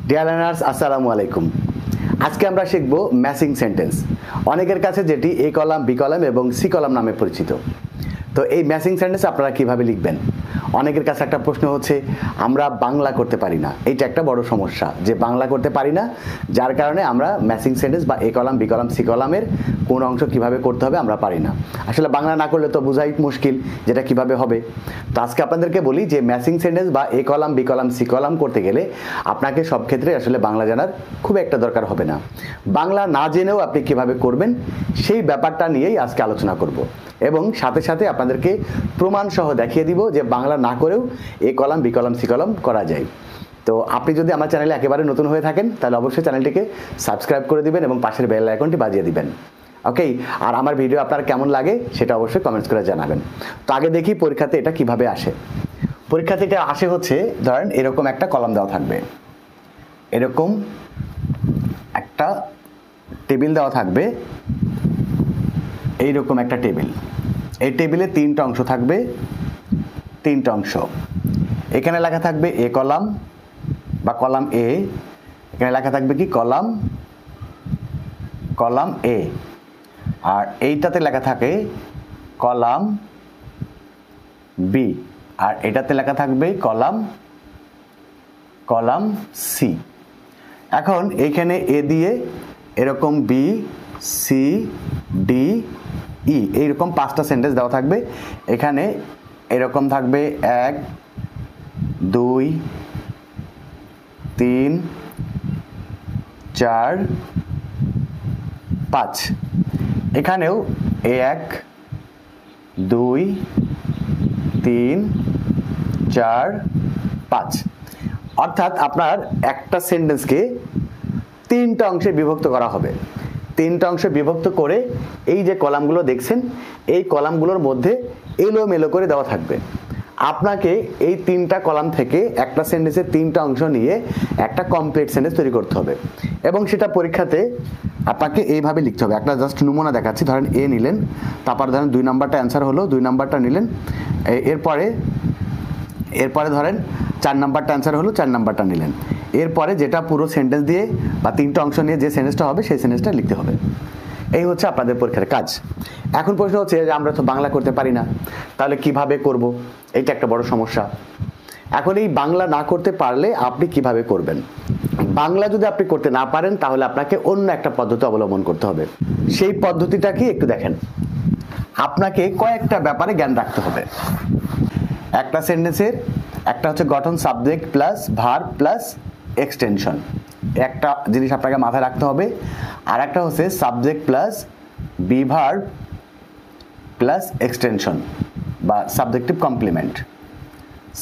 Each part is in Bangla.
ডিয়ার লার্নার্স আসসালামু আলাইকুম। আজকে আমরা শিখব ম্যাচিং সেন্টেন্স, অনেকের কাছে যেটি এ কলাম, বি কলাম এবং সি কলাম নামে পরিচিত। তো এই ম্যাচিং সেন্টেন্স আপনারা কিভাবে লিখবেন? অনেকের কাছে একটা প্রশ্ন হচ্ছে, আমরা বাংলা করতে পারি না। এটা একটা বড় সমস্যা যে বাংলা করতে পারি না, যার কারণে আমরা ম্যাচিং সেন্টেন্স বা A column, B column, C কলামের কোন অংশ কিভাবে করতে হবে আমরা পারি না। আসলে বাংলা না করলে তো বোঝাই মুশকিল যেটা কিভাবে হবে। তো আজকে আপনাদেরকে বলি যে ম্যাচিং সেন্টেন্স বা A column, B column, C column করতে গেলে আপনাকে সব ক্ষেত্রে আসলে বাংলা জানার খুব একটা দরকার হবে না। বাংলা না জেনেও আপনি কিভাবে করবেন সেই ব্যাপারটা নিয়েই আজকে আলোচনা করব, এবং সাথে সাথে আপনাদেরকে প্রমাণ সহ দেখিয়ে দিব যে বাংলা না করেও A column, B column, C column করা যায়। তো আপনি যদি আমার চ্যানেলে একেবারে নতুন হয়ে থাকেন তাহলে অবশ্যই চ্যানেলটিকে সাবস্ক্রাইব করে দিবেন এবং পাশের বেল আইকনটি বাজিয়ে দিবেন। ওকে, আর আমার ভিডিও আপনার কেমন লাগে সেটা অবশ্যই কমেন্টস করে জানাবেন। তো আগে দেখি পরীক্ষাতে এটা কিভাবে আসে। পরীক্ষাতে এটা আসে হচ্ছে, ধরেন এরকম একটা কলাম দেওয়া থাকবে, এরকম একটা টেবিল দেওয়া থাকবে, এইরকম একটা টেবিল। এই টেবিলে তিনটা অংশ থাকবে, তিনটা অংশ। এখানে লেখা থাকবে এ কলাম বা কলাম এ, এখানে লেখা থাকবে কি কলাম, কলাম এ, আর এইটাতে লেখা থাকে কলাম বি, আর এটাতে লেখা থাকবে কলাম, কলাম সি। এখন এইখানে এ দিয়ে এরকম বি, সি, ডি, ই, এইরকম পাঁচটা সেন্টেন্স দেওয়া থাকবে। এখানে এরকম থাকবে 1, 2, 3, 4, 5। এখানেও 1, 2, 3, 4, 5। অর্থাৎ আপনার একটা সেন্টেন্সকে তিনটা অংশে বিভক্ত করা হবে। তিনটা অংশে বিভক্ত করে এই যে কলামগুলো দেখছেন, এই কলামগুলোর মধ্যে এলোমেলো করে দেওয়া থাকবে। আপনাকে এই তিনটা কলাম থেকে একটা সেন্টেন্সের তিনটা অংশ নিয়ে একটা কমপ্লিট সেন্টেন্স তৈরি করতে হবে, এবং সেটা পরীক্ষাতে আপনাকে এইভাবে লিখতে হবে। একটা জাস্ট নমুনা দেখাচ্ছি। ধরেন এ নিলেন, তারপর ধরেন 2 নাম্বারটা অ্যান্সার হলো, 2 নাম্বারটা নিলেন, এরপরে ধরেন 4 নাম্বারটা অ্যান্সার হলো, 4 নাম্বারটা নিলেন। এরপরে যেটা পুরো সেন্টেন্স দিয়ে বা তিনটা অংশ নিয়ে যে সেন্টেন্সটা হবে সেই সেন্টেন্সটা লিখতে হবে। এই হচ্ছে আপনাদের পরীক্ষার কাজ। এখন প্রশ্ন হচ্ছে যে আমরা তো বাংলা করতে পারি না, তাহলে কিভাবে করব? এটা একটা বড় সমস্যা। এখন এই বাংলা না করতে পারলে আপনি কিভাবে করবেন? বাংলা যদি আপনি করতে না পারেন তাহলে আপনাকে অন্য একটা পদ্ধতি অবলম্বন করতে হবে। সেই পদ্ধতিটা কি একটু দেখেন। আপনাকে কয়েকটা ব্যাপারে জ্ঞান রাখতে হবে। একটা সেন্টেন্সের একটা হচ্ছে গঠন, subject plus verb plus extension, একটা জিনিস আপনাকে মাথায় রাখতে হবে। আর একটা হচ্ছে subject plus be verb plus extension বা সাবজেক্টিভ কমপ্লিমেন্ট,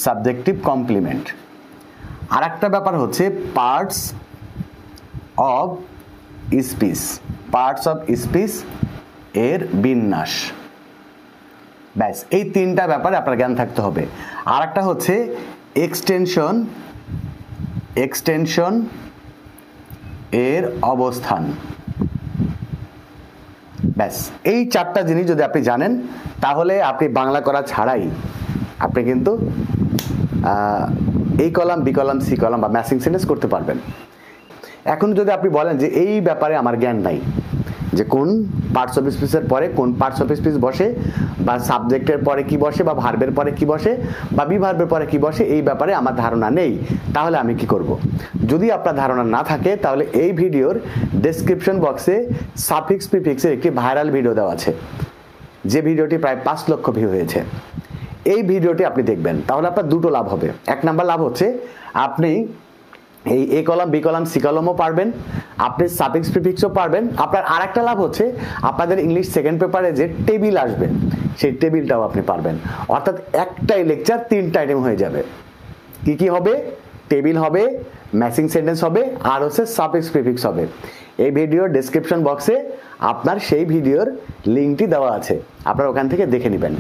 সাবজেক্টিভ কমপ্লিমেন্ট। আর একটা ব্যাপার হচ্ছে parts of speech, parts of speech এর বিন্যাস। ব্যাস, এই তিনটা ব্যাপারে আপনার জ্ঞান থাকতে হবে। আর একটা হচ্ছে এক্সটেনশন, এক্সটেনশন এর অবস্থান। ব্যাস, এই চারটা জিনিস যদি আপনি জানেন তাহলে আপনি বাংলা করা ছাড়াই আপনি কিন্তু এই column, B column, C column বা ম্যাচিং সেন্টেন্স করতে পারবেন। এখন যদি আপনি বলেন যে এই ব্যাপারে আমার জ্ঞান নাই, যে কোন পার্টস অফ স্পিচের পরে কোন পার্টস অফ স্পিচ বসে, বা সাবজেক্টের পরে কি বসে, বা ভার্বের পরে কি বসে, বা বি ভার্বের পরে কি বসে, এই ব্যাপারে আমার ধারণা নেই, তাহলে আমি কি করব? যদি আপনার ধারণা না থাকে তাহলে এই ভিডিওর ডেসক্রিপশন বক্সে সাফিক্স প্রিফিক্সের একটি ভাইরাল ভিডিও দেওয়া আছে, যে ভিডিওটি প্রায় 5 লক্ষ ভিউ হয়েছে। এই ভিডিওটি আপনি দেখবেন, তাহলে আপনার দুটো লাভ হবে। এক নাম্বার লাভ হচ্ছে আপনি এই এ কলাম, বি কলাম, সি কলামও পারবেন, আপনি সাফিক্স প্রিফিক্সও পারবেন। আপনার আরেকটা লাভ হচ্ছে আপনাদের ইংলিশ সেকেন্ড পেপারে যে টেবিল আসবে সেই টেবিলটাও আপনি পারবেন। অর্থাৎ একটাই লেকচার 3টা আইটেম হয়ে যাবে। কি কি হবে? টেবিল হবে, ম্যাচিং সেন্টেন্স হবে, আর হচ্ছে সাফিক্স প্রিফিক্স হবে। এই ভিডিওর ডেসক্রিপশন বক্সে আপনার সেই ভিডিওর লিঙ্কটি দেওয়া আছে, আপনারা ওখান থেকে দেখে নেবেন।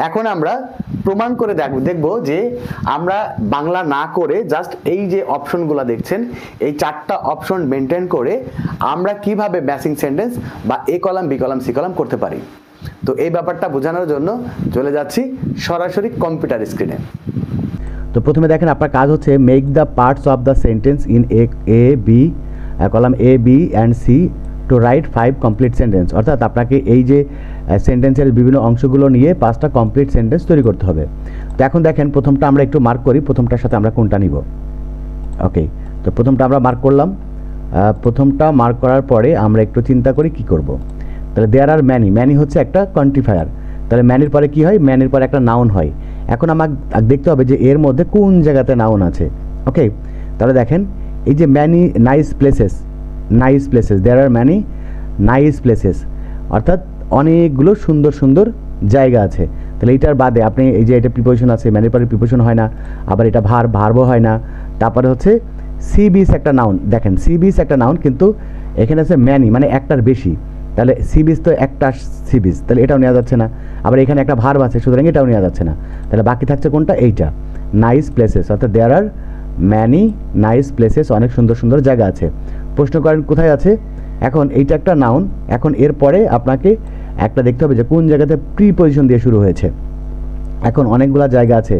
এখন আমরা প্রমাণ করে দেখব যে আমরা বাংলা না করে জাস্ট এই যে অপশনগুলো দেখছেন, এই 4টা অপশন মেনটেন করে আমরা কিভাবে ম্যাচিং সেন্টেন্স বা A column, B column, C column করতে পারি। তো এই ব্যাপারটা বোঝানোর জন্য চলে যাচ্ছি সরাসরি কম্পিউটার স্ক্রিনে। তো প্রথমে দেখেন আপনার কাজ হচ্ছে make the parts of the sentence in A B, column A B and C to write 5 complete sentence. অর্থাৎ আপনাকে এই যে সেন্টেন্সের বিভিন্ন অংশগুলো নিয়ে 5টা কমপ্লিট সেন্টেন্স তৈরি করতে হবে। তো এখন দেখেন প্রথমটা আমরা একটু মার্ক করি, প্রথমটার সাথে আমরা কোনটা নিব। ওকে, তো প্রথমটা আমরা মার্ক করলাম। প্রথমটা মার্ক করার পরে আমরা একটু চিন্তা করি কি করব। তাহলে দেয়ার আর ম্যানি, ম্যানি হচ্ছে একটা কোয়ান্টিফায়ার। তাহলে ম্যানির পরে কি হয়, ম্যানির পরে একটা নাউন হয়। এখন আমাকে দেখতে হবে যে এর মধ্যে কোন জায়গাতে নাউন আছে। ওকে, তাহলে দেখেন এই যে many nice places, nice places, there are many nice places, অর্থাৎ অনেকগুলো সুন্দর সুন্দর জায়গা আছে। তাহলে এইটার বাদে আপনি এই যে এটা প্রিপোজিশন আছে, ম্যানির পরে প্রিপোজিশন হয় না, আবার এটা ভার্বও হয় না। তারপরে হচ্ছে সি বিচ একটা নাউন, দেখেন সি বিচ একটা নাউন, কিন্তু এখানে আছে ম্যানি মানে একটার বেশি। তাহলে সি বিচ তো একটা সি বিচ, তাহলে এটাও নেওয়া যাচ্ছে না। আবার এখানে একটা ভার্ব আছে, সুতরাং এটাও নেওয়া যাচ্ছে না। তাহলে বাকি থাকছে কোনটা, এইটা নাইস প্লেসেস, অর্থাৎ দেয়ার আর ম্যানি নাইস প্লেসেস, অনেক সুন্দর সুন্দর জায়গা আছে। প্রশ্ন করেন কোথায় আছে। এখন এইটা একটা নাউন, এখন এরপরে আপনাকে একটা দেখতে হবে যে কোন জায়গাতে প্রিপোজিশন দিয়ে শুরু হয়েছে। এখন অনেকগুলো জায়গা আছে,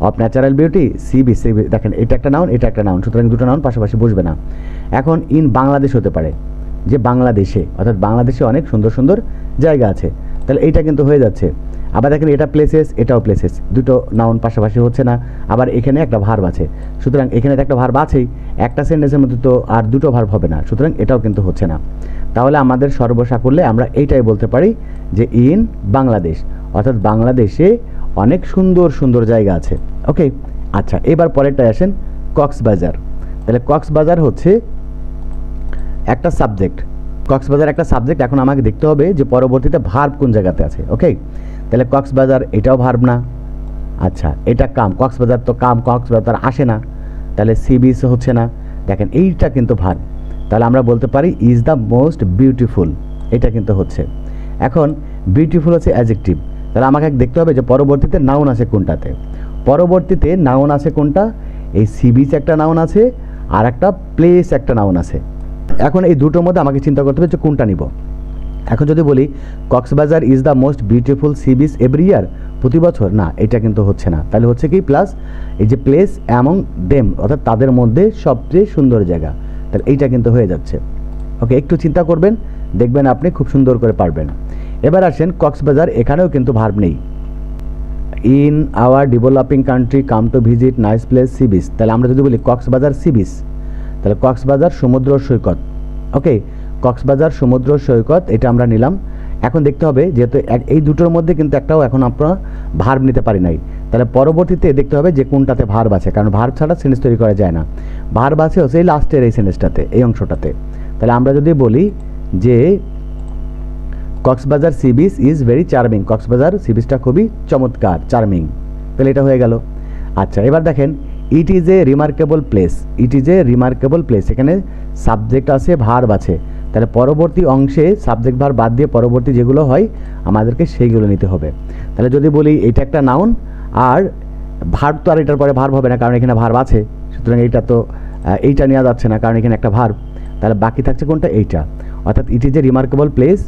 of natural beauty, sea beach, দেখেন এটা একটা নাউন, এটা একটা নাউন, সুতরাং দুটো নাউন পাশাপাশি বসবে না। এখন ইন বাংলাদেশ হতে পারে, যে বাংলাদেশে, অর্থাৎ বাংলাদেশে অনেক সুন্দর সুন্দর জায়গা আছে, তাহলে এইটা কিন্তু হয়ে যাচ্ছে। আবার দেখেন এটা প্লেসেস, এটাও প্লেসেস, দুটো নাউন পাশাপাশি হচ্ছে না। আবার এখানে একটা ভার্ব আছে, সুতরাং এখানে তো একটা ভার্ব আছেই, একটা সেন্টেন্সের মধ্যে তো আর দুটো ভার্ব হবে না, সুতরাং এটাও কিন্তু হচ্ছে না। তাহলে আমাদের সর্বসাকুল্যে আমরা এইটাই বলতে পারি যে ইন বাংলাদেশ, অর্থাৎ বাংলাদেশে অনেক সুন্দর সুন্দর জায়গা আছে। ওকে, আচ্ছা এবার পরেরটায় আসেন, কক্সবাজার। তাহলে কক্সবাজার হচ্ছে একটা সাবজেক্ট, কক্সবাজার একটা সাবজেক্ট। এখন আমাকে দেখতে হবে যে পরবর্তীতে ভার্ব কোন জায়গাতে আছে। ওকে, তাহলে কক্সবাজার এটাও ভার্ব না। আচ্ছা এটা কাম, কক্সবাজার তো কাম, কক্সবাজার আসে না, তাহলে সি বিচ হচ্ছে না। দেখেন এইটা কিন্তু ভার্ব, তাহলে আমরা বলতে পারি ইজ দ্য মোস্ট বিউটিফুল, এটা কিন্তু হচ্ছে। এখন বিউটিফুল হচ্ছে অ্যাডজেক্টিভ, তাহলে আমাকে দেখতে হবে যে পরবর্তীতে নাউন আছে কোনটাতে। পরবর্তীতে নাউন আছে কোনটা, এই সি বিচ একটা নাউন আছে, আর একটা প্লেস একটা নাউন আছে। এখন এই দুটোর মধ্যে আমাকে চিন্তা করতে হবে যে কোনটা নিব। এখন যদি বলি Cox's Bazar is the most beautiful C beach every ইয়ার, প্রতি বছর, না এটা কিন্তু হচ্ছে না। তাহলে হচ্ছে কি প্লাস এই যে প্লেস অ্যামং দেম, অর্থাৎ তাদের মধ্যে সবচেয়ে সুন্দর জায়গা, তাহলে এইটা কিন্তু হয়ে যাচ্ছে। ওকে, একটু চিন্তা করবেন, দেখবেন আপনি খুব সুন্দর করে পারবেন। এবার আসেন কক্সবাজার, এখানেও কিন্তু ভার্ব নেই। In our developing country come to visit nice place sea beach, তাহলে আমরা যদি বলি কক্সবাজার সি বিচ, তাহলে কক্সবাজার সমুদ্র সৈকত। ওকে, কক্সবাজার সমুদ্র সৈকত এটা আমরা নিলাম। এখন দেখতে হবে যেহেতু এই দুটোর মধ্যে কিন্তু একটাও এখন আমরা ভার্ব নিতে পারি নাই, তাহলে পরবর্তীতে দেখতে হবে যে কোনটাতে ভার্ব আছে, কারণ ভার্ব ছাড়া সেন্টেন্স তৈরি করা যায় না। ভার্ব আছে হচ্ছে এই লাস্টের এই সেন্টেন্সটাতে, এই অংশটাতে। তাহলে আমরা যদি বলি যে Cox's Bazar sea beach is very charming, Cox's Bazar sea বিচটা খুবই চমৎকার, চার্মিং, তাহলে এটা হয়ে গেল। আচ্ছা এবার দেখেন ইট is a remarkable place, it is a remarkable place, এখানে সাবজেক্ট আছে ভার্ব আছে, তাহলে পরবর্তী অংশে সাবজেক্ট ভার্ব বাদ দিয়ে পরবর্তী যেগুলো হয় আমাদেরকে সেইগুলো নিতে হবে। তাহলে যদি বলি এটা একটা নাউন, আর ভার্ব তো আর এটার পরে ভার্ব হবে না, কারণ এখানে ভার্ব আছে, সুতরাং এইটা তো এইটা নেওয়া যাচ্ছে না, কারণ এখানে একটা ভার্ব। তাহলে বাকি থাকছে কোনটা, এইটা, অর্থাৎ it is a remarkable place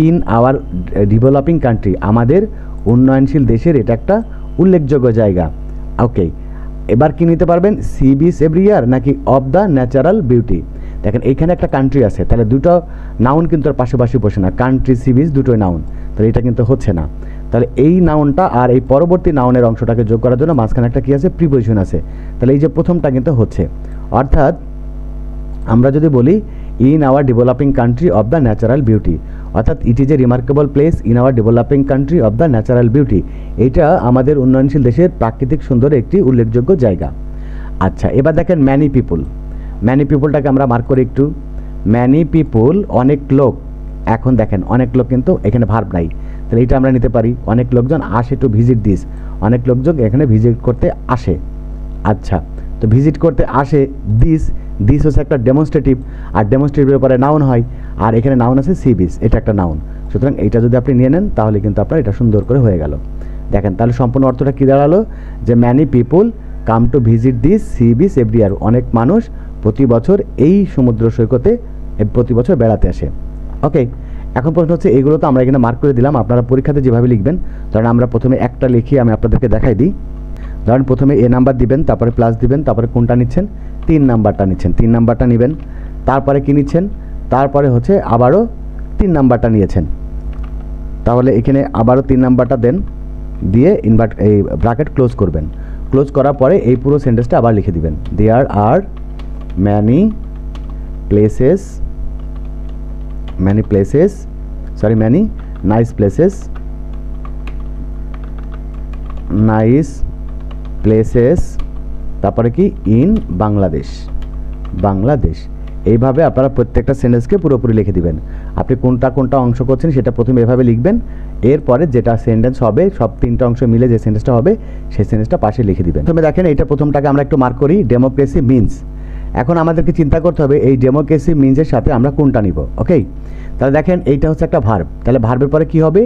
in our developing country, আমাদের উন্নয়নশীল দেশের এটা একটা উল্লেখযোগ্য জায়গা। ওকে, এবার কি নিতে পারবেন, সি বিচ এভরি ইয়ার নাকি অফ দ্য ন্যাচারাল বিউটি। দেখেন এইখানে একটা কান্ট্রি আছে, তাহলে দুটো নাউন কিন্তু আর পাশাপাশি বসে না, কান্ট্রি সি বিচ দুটোই নাউন, তাহলে এটা কিন্তু হচ্ছে না। তাহলে এই নাউনটা আর এই পরবর্তী নাউনের অংশটাকে যোগ করার জন্য মাঝখানে একটা কি আছে, প্রিপোজিশন আছে, তাহলে এই যে প্রথমটা কিন্তু হচ্ছে। অর্থাৎ আমরা যদি বলি in our developing country of the natural beauty, অর্থাৎ it is a remarkable place in our developing country of the natural beauty, এটা আমাদের উন্নয়নশীল দেশের প্রাকৃতিক সুন্দর একটি উল্লেখযোগ্য জায়গা। আচ্ছা এবার দেখেন ম্যানি পিপুল, ম্যানি পিপুলটাকে আমরা মার্ক করি একটু। ম্যানি পিপুল অনেক লোক, এখন দেখেন অনেক লোক কিন্তু এখানে ভার্ব নাই, তাহলে এটা আমরা নিতে পারি অনেক লোকজন আসে টু ভিজিট দিস, অনেক লোকজন এখানে ভিজিট করতে আসে। আচ্ছা তো ভিজিট করতে আসে, দিস, দিস হচ্ছে একটা ডেমনস্ট্রেটিভ, আর ডেমনস্ট্রেটিভের পরে নাউন হয়, আর এখানে নাউন আছে সি বিচ, এটা একটা নাউন, সুতরাং এইটা যদি আপনি নিয়ে নেন তাহলে কিন্তু আপনার এটা সুন্দর করে হয়ে গেল। দেখেন তাহলে সম্পূর্ণ অর্থটা কী দাঁড়ালো, যে many people come to visit this sea beach every year, অনেক মানুষ প্রতি বছর এই সমুদ্র সৈকতে প্রতি বছর বেড়াতে আসে। ওকে, এখন প্রশ্ন হচ্ছে এইগুলো তো আমরা এখানে মার্ক করে দিলাম, আপনারা পরীক্ষাতে যেভাবে লিখবেন, কারণ আমরা প্রথমে একটা লিখি আমি আপনাদেরকে দেখাই দিই। ধরেন প্রথমে এ নাম্বার দিবেন, তারপরে প্লাস দিবেন, তারপরে কোনটা নিচ্ছেন, 3 নাম্বারটা নিচ্ছেন, 3 নাম্বারটা নেবেন, তারপরে কি নিচ্ছেন, তারপরে হচ্ছে আবারও 3 নাম্বারটা নিয়েছেন। তাহলে এখানে আবারও 3 নাম্বারটা দেন, দিয়ে এই ব্র্যাকেট ক্লোজ করবেন। ক্লোজ করার পরে এই পুরো সেন্টেন্সটা আবার লিখে দিবেন, there are many places nice places তারপরে কি ইন বাংলাদেশ। এইভাবে আপনারা প্রত্যেকটা সেন্টেন্সকে পুরোপুরি লিখে দিবেন। আপনি কোনটা অংশ করছেন সেটা প্রথমে এভাবে লিখবেন, এরপরে যেটা সেন্টেন্স হবে সব 3টা অংশ মিলে যে সেন্টেন্সটা হবে সেই সেন্টেন্সটা পাশে লিখে দিবেন। প্রথমে দেখেন এইটা প্রথমটাকে আমরা একটু মার্ক করি, ডেমোক্রেসি মিনস। এখন আমাদেরকে চিন্তা করতে হবে এই ডেমোক্রেসি মিনসের সাথে আমরা কোনটা নিব। ওকে, তাহলে দেখেন এইটা হচ্ছে একটা ভার্ব, তাহলে ভার্বের পরে কি হবে,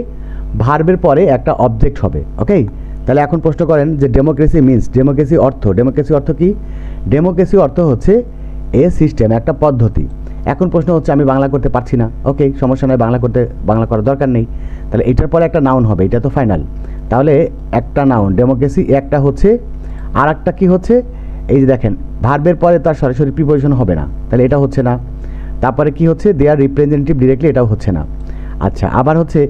ভার্বের পরে একটা অবজেক্ট হবে। ওকে, তাহলে এখন প্রশ্ন করেন যে ডেমোক্রেসি মিনস, ডেমোক্রেসি অর্থ কি? ডেমোক্রেসি অর্থ হচ্ছে এ সিস্টেম, একটা পদ্ধতি। এখন প্রশ্ন হচ্ছে আমি বাংলা করতে পারছি না, ওকে সমস্যা নয়, বাংলা করার দরকার নেই। তাহলে এটার পরে একটা নাউন হবে, এটা তো ফাইনাল। তাহলে একটা নাউন ডেমোক্রেসি একটা হচ্ছে, আর একটা কি হচ্ছে, এই যে দেখেন ভার্বের পরে তার সরাসরি প্রিপোজিশন হবে না, তাহলে এটা হচ্ছে না। তারপরে কি হচ্ছে, দেয়ার রিপ্রেজেন্টেটিভ ডিরেক্টলি, এটাও হচ্ছে না। আচ্ছা, আবার হচ্ছে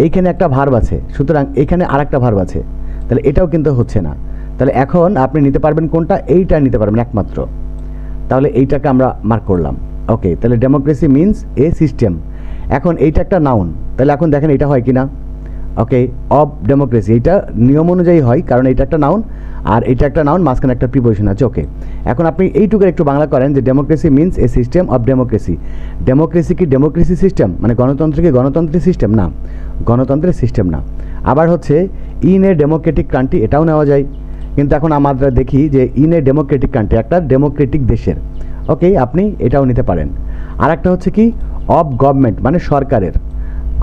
এইখানে একটা ভার্ব আছে, সুতরাং এইখানে আর একটা ভার্ব আছে, তাহলে এটাও কিন্তু হচ্ছে না। তাহলে এখন আপনি নিতে পারবেন কোনটা, এইটা নিতে পারবেন একমাত্র। তাহলে এইটাকে আমরা মার্ক করলাম। ওকে, তাহলে ডেমোক্রেসি মিনস এ সিস্টেম। এখন এইটা একটা নাউন, তাহলে এখন দেখেন এটা হয় কি না। ওকে, অফ ডেমোক্রেসি, এইটা নিয়ম অনুযায়ী হয়, কারণ এটা একটা নাউন আর এটা একটা নাউন, মাঝখানে একটা প্রিপোজিশন আছে। ওকে, এখন আপনি এইটুকুর একটু বাংলা করেন যে democracy means a system of democracy. Democracy কি ডেমোক্রেসি সিস্টেম, মানে গণতন্ত্র কি গণতন্ত্রের সিস্টেম? না, গণতন্ত্রের সিস্টেম না। আবার হচ্ছে ইন এ ডেমোক্রেটিক কান্ট্রি, এটাও নেওয়া যায়, কিন্তু এখন আমরা দেখি যে ইন এ ডেমোক্রেটিক কান্ট্রি, একটা ডেমোক্রেটিক দেশের। ওকে, আপনি এটাও নিতে পারেন। আর একটা হচ্ছে কি অফ গভর্নমেন্ট, মানে সরকারের,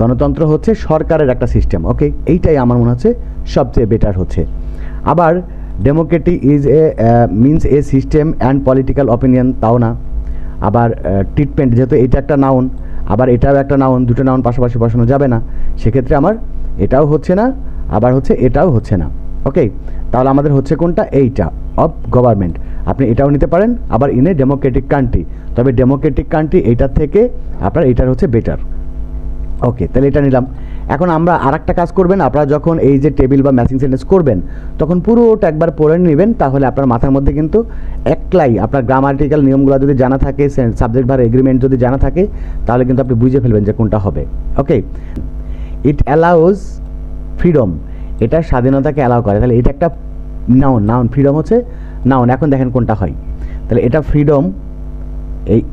গণতন্ত্র হচ্ছে সরকারের একটা সিস্টেম। ওকে, এইটাই আমার মনে হচ্ছে সবচেয়ে বেটার হচ্ছে। আবার Democratic means a system and political opinion, তাও না। আবার ট্রিটমেন্ট, যেহেতু এটা একটা নাউন আবার এটাও একটা নাউন, দুটো নাউন পাশাপাশি বসানো যাবে না, সেক্ষেত্রে আমার এটাও হচ্ছে না, আবার হচ্ছে এটাও হচ্ছে না। ওকে, তাহলে আমাদের হচ্ছে কোনটা, এইটা অফ গভর্নমেন্ট। আপনি এটাও নিতে পারেন, আবার ইন এ ডেমোক্রেটিক কান্ট্রি, তবে ডেমোক্রেটিক কান্ট্রি এইটার থেকে আপনার এইটার হচ্ছে বেটার। ওকে, তাহলে এটা নিলাম। এখন আমরা আর একটা কাজ করবেন, আপনারা যখন এই যে টেবিল বা ম্যাচিং সেন্টেন্স করবেন তখন পুরোটা একবার পড়ে নেবেন, তাহলে আপনার মাথার মধ্যে কিন্তু একলাই আপনার গ্রামাটিক্যাল নিয়মগুলো যদি জানা থাকে, সাবজেক্ট ভার এগ্রিমেন্ট যদি জানা থাকে, তাহলে কিন্তু আপনি বুঝে ফেলবেন যে কোনটা হবে। ওকে, ইট অ্যালাউজ ফ্রিডম, এটা স্বাধীনতাকে অ্যালাউ করে, তাহলে এটা একটা নাউন ফ্রিডম হচ্ছে নাউন। এখন দেখেন কোনটা হয়, তাহলে এটা ফ্রিডম,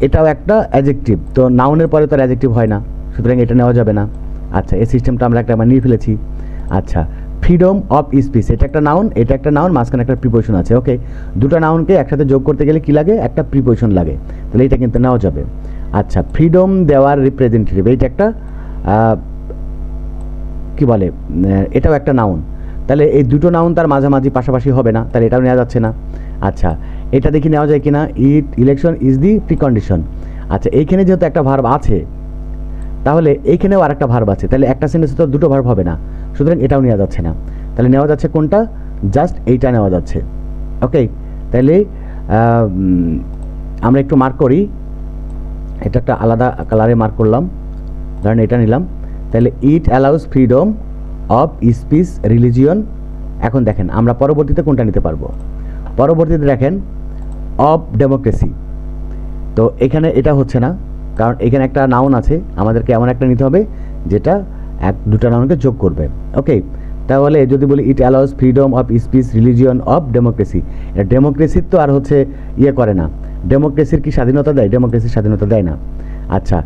এটাও একটা অ্যাডজেক্টিভ, তো নাউনের পরে তো অ্যাডজেক্টিভ হয় না, সুতরাং এটা নেওয়া যাবে না। আচ্ছা, এই সিস্টেমটা আমরা একটা নিয়ে ফেলেছি। আচ্ছা, ফ্রিডম অফ স্পিচ, এটা একটা নাউন, এটা একটা নাউন, মাঝখানে একটা প্রিপোজিশন আছে। ওকে, দুটো নাউনকে একসাথে যোগ করতে গেলে কি লাগে, একটা প্রিপোজিশন লাগে, তাহলে এটা কিন্তু নেওয়া যাবে। আচ্ছা, ফ্রিডম দেওয়ার রিপ্রেজেন্টেটিভ, এইটা একটা কি বলে, এটাও একটা নাউন, তাহলে এই দুটো নাউন তার মাঝামাঝি পাশাপাশি হবে না, তাহলে এটাও নেওয়া যাচ্ছে না। আচ্ছা, এটা দেখি নেওয়া যায় কিনা, ইলেকশন ইজ দি প্রিকন্ডিশন। আচ্ছা, এইখানে যেহেতু একটা ভার্ব আছে, তাহলে এইখানেও আর একটা ভার্ব আছে, তাহলে একটা সেন্টেন্সে তো দুটো ভার্ব হবে না, সুতরাং এটাও নেওয়া যাচ্ছে না। তাহলে নেওয়া যাচ্ছে কোনটা, জাস্ট এইটা নেওয়া যাচ্ছে। ওকে, তাহলে আমরা একটু মার্ক করি, এটা একটা আলাদা কালারে মার্ক করলাম, ধরেন এটা নিলাম। তাহলে ইট allows freedom of speech religion. এখন দেখেন আমরা পরবর্তীতে কোনটা নিতে পারবো, পরবর্তীতে দেখেন অফ ডেমোক্রেসি, তো এখানে এটা হচ্ছে না, কারণ এখানে একটা নাউন আছে, আমাদেরকে এমন একটা নিতে হবে যেটা দুটা নাউনকে যোগ করবে। ওকে, তাহলে যদি বলি ইট allows freedom of speech religion of democracy, এটা ডেমোক্রেসির তো আর হচ্ছে ইয়ে করে না, ডেমোক্রেসির কি স্বাধীনতা দেয়, ডেমোক্রেসির স্বাধীনতা দেয় না। আচ্ছা,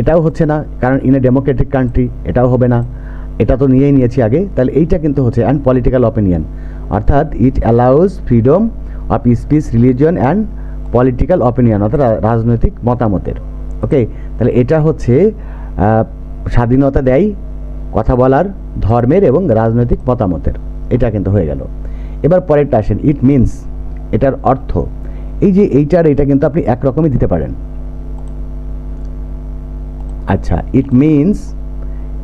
এটাও হচ্ছে না, কারণ ইন এ ডেমোক্রেটিক কান্ট্রি, এটাও হবে না, এটা তো নিয়েই নিয়েছি আগে, তাহলে এইটা কিন্তু হচ্ছে অ্যান্ড পলিটিক্যাল অপিনিয়ন, অর্থাৎ ইট allows freedom of speech religion and political opinion, অর্থাৎ রাজনৈতিক মতামতের। ওকে, তাহলে এটা হচ্ছে স্বাধীনতা দেয় কথা বলার, ধর্মের এবং রাজনৈতিক মতামতের, এটা কিন্তু হয়ে গেল। এবার পরেরটা আসেন, ইট মিনস, এটার অর্থ, এই যে এইটার এটা কিন্তু আপনি একরকমই দিতে পারেন। আচ্ছা, ইট মিনস,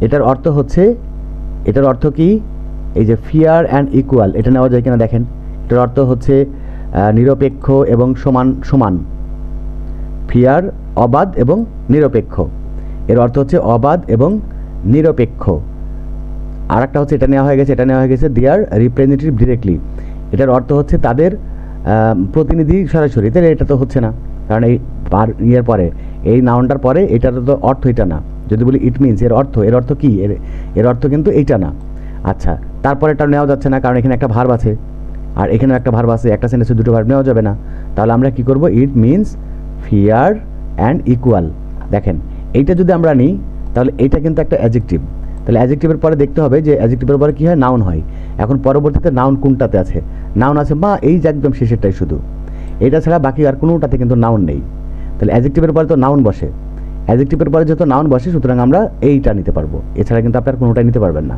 এটার অর্থ হচ্ছে, এটার অর্থ কি, এই যে ফেয়ার অ্যান্ড ইকুয়াল, এটা নেওয়া যায় কিনা দেখেন, এটার অর্থ হচ্ছে নিরপেক্ষ এবং সমান সমান। ফেয়ার অবাধ এবং নিরপেক্ষ, এর অর্থ হচ্ছে অবাধ এবং নিরপেক্ষ। আর একটা হচ্ছে এটা নেওয়া হয়ে গেছে দেয়ার রিপ্রেজেন্টেটিভ ডিরেক্টলি, এটার অর্থ হচ্ছে তাদের প্রতিনিধি সরাসরি। তাহলে এটা তো হচ্ছে না, কারণ এই ইয়ের পরে এই নাউনটার পরে এটার তো অর্থ এটা না। যদি বলি ইট মিনস, এর অর্থ কি, এর অর্থ কিন্তু এইটা না। আচ্ছা, তারপরে এটা নেওয়া যাচ্ছে না, কারণ এখানে একটা ভার্ব আছে আর এখানেও একটা ভার্ব আছে, একটা সেন্টেন্সে দুটো ভার্ব নেওয়া যাবে না। তাহলে আমরা কি করব, it means fair and equal. দেখেন এইটা যদি আমরা নিই তাহলে এইটা কিন্তু একটা অ্যাডজেক্টিভ। তাহলে অ্যাডজেক্টিভের পরে দেখতে হবে যে অ্যাডজেক্টিভের পরে কী হয়, নাউন হয়। এখন পরবর্তীতে নাউন কোনটাতে আছে, নাউন আছে বা এই যে একদম শেষেরটাই শুধু, এটা ছাড়া বাকি আর কোনোটাতে কিন্তু নাউন নেই। তাহলে অ্যাডজেক্টিভের পরে তো নাউন বসে, অ্যাডজেক্টিভের পরে যেহেতু নাউন বসে সুতরাং আমরা এইটা নিতে পারবো, এছাড়া কিন্তু আপনার কোনোটাই নিতে পারবেন না।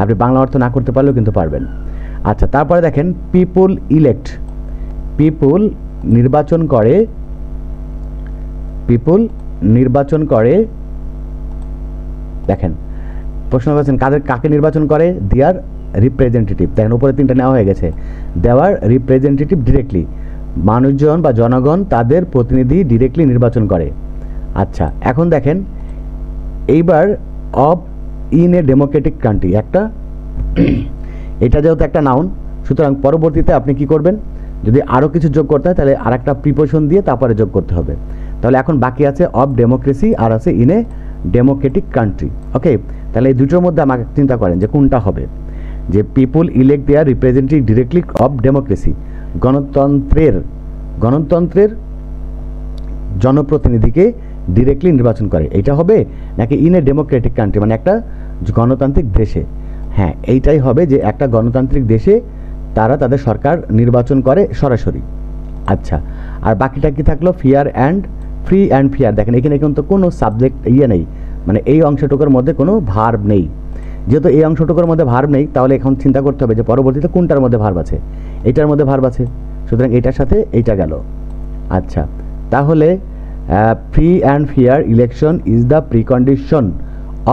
আপনি বাংলা অর্থ না করতে পারলেও কিন্তু পারবেন। আচ্ছা, তারপরে দেখেন পিপুল ইলেক্ট, পিপুল নির্বাচন করে, পিপুল নির্বাচন করে। দেখেন প্রশ্ন করেছেন কাকে নির্বাচন করে, দেয়ার রিপ্রেজেন্টেটিভ। দেখেন উপরে তিনটা নেওয়া হয়ে গেছে, দেওয়ার রিপ্রেজেন্টেটিভ ডিরেক্টলি, মানুষজন বা জনগণ তাদের প্রতিনিধি ডিরেক্টলি নির্বাচন করে। আচ্ছা, এখন দেখেন এইবার of in a democratic country, একটা এটা যেহেতু একটা নাউন সুতরাং পরবর্তীতে আপনি কি করবেন, যদি আরও কিছু যোগ করতে হয় তাহলে আর একটা প্রিপোজিশন দিয়ে তারপরে যোগ করতে হবে। তাহলে এখন বাকি আছে অফ ডেমোক্রেসি আর আছে ইন এ ডেমোক্রেটিক কান্ট্রি। ওকে, তাহলে এই দুটোর মধ্যে আমাকে চিন্তা করেন যে কোনটা হবে, যে people elect their representative directly of democracy, গণতন্ত্রের জনপ্রতিনিধিকে ডিরেক্টলি নির্বাচন করে, এইটা হবে, নাকি ইন এ ডেমোক্রেটিক কান্ট্রি মানে একটা গণতান্ত্রিক দেশে? হ্যাঁ, এইটাই হবে যে একটা গণতান্ত্রিক দেশে তারা তাদের সরকার নির্বাচন করে সরাসরি। আচ্ছা, আর বাকিটা কি থাকলো, fair and free and fair. দেখেন এখানে কিন্তু কোনো সাবজেক্ট নেই, মানে এই অংশটুকুর মধ্যে কোনো ভার্ব নেই। যেহেতু এই অংশটুকুর মধ্যে ভার্ব নেই তাহলে এখন চিন্তা করতে হবে যে পরবর্তীতে কোনটার মধ্যে ভার্ব আছে, এইটার মধ্যে ভার্ব আছে, সুতরাং এইটার সাথে এইটা গেল। আচ্ছা, তাহলে free and fair election is the precondition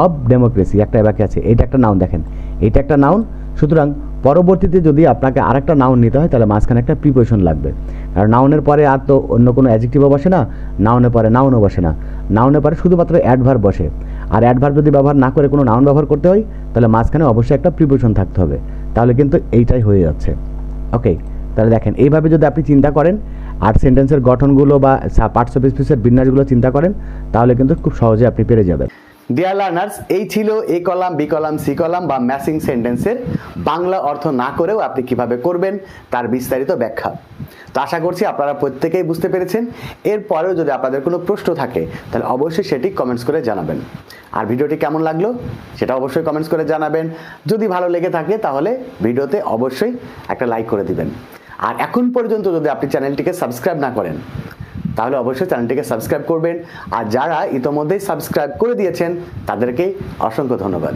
of democracy, একটা বাকি আছে, এইটা একটা নাউন। দেখেন এইটা একটা নাউন, সুতরাং পরবর্তীতে যদি আপনাকে আরেকটা নাউন নিতে হয় তাহলে মাঝখানে একটা প্রিপোজিশন লাগবে, কারণ নাউনের পরে আর তো অন্য কোনো অ্যাডজেক্টিভও বসে না, নাউনের পরে নাউনও বসে না, নাউনের পরে শুধুমাত্র অ্যাডভার্ব বসে। আর অ্যাডভার্ব যদি ব্যবহার না করে কোনো নাউন ব্যবহার করতে হয় তাহলে মাঝখানে অবশ্যই একটা প্রিপোজিশন থাকতে হবে, তাহলে কিন্তু এইটাই হয়ে যাচ্ছে। ওকে, তাহলে দেখেন এইভাবে যদি আপনি চিন্তা করেন আর সেন্টেন্সের গঠনগুলো বা পার্টস অফ স্পিচের বিন্যাসগুলো চিন্তা করেন তাহলে কিন্তু খুব সহজে আপনি পেরে যাবেন। ডিয়ার লার্নার্স, এই ছিল A column, B column, C column বা ম্যাচিং সেন্টেন্সের বাংলা অর্থ না করেও আপনি কিভাবে করবেন তার বিস্তারিত ব্যাখ্যা। তো আশা করছি আপনারা প্রত্যেকেই বুঝতে পেরেছেন। এরপরেও যদি আপনাদের কোনো প্রশ্ন থাকে তাহলে অবশ্যই সেটি কমেন্টস করে জানাবেন। আর ভিডিওটি কেমন লাগলো সেটা অবশ্যই কমেন্টস করে জানাবেন। যদি ভালো লেগে থাকে তাহলে ভিডিওতে অবশ্যই একটা লাইক করে দিবেন। আর এখন পর্যন্ত যদি আপনি চ্যানেলটিকে সাবস্ক্রাইব না করেন তাহলে অবশ্যই চ্যানেলটিকে সাবস্ক্রাইব করবেন। আর যারা ইতোমধ্যেই সাবস্ক্রাইব করে দিয়েছেন তাদেরকে অসংখ্য ধন্যবাদ।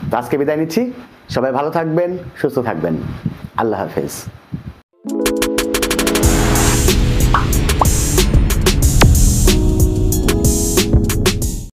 তো আজকে বিদায় নিচ্ছি, সবাই ভালো থাকবেন, সুস্থ থাকবেন, আল্লাহ হাফেজ।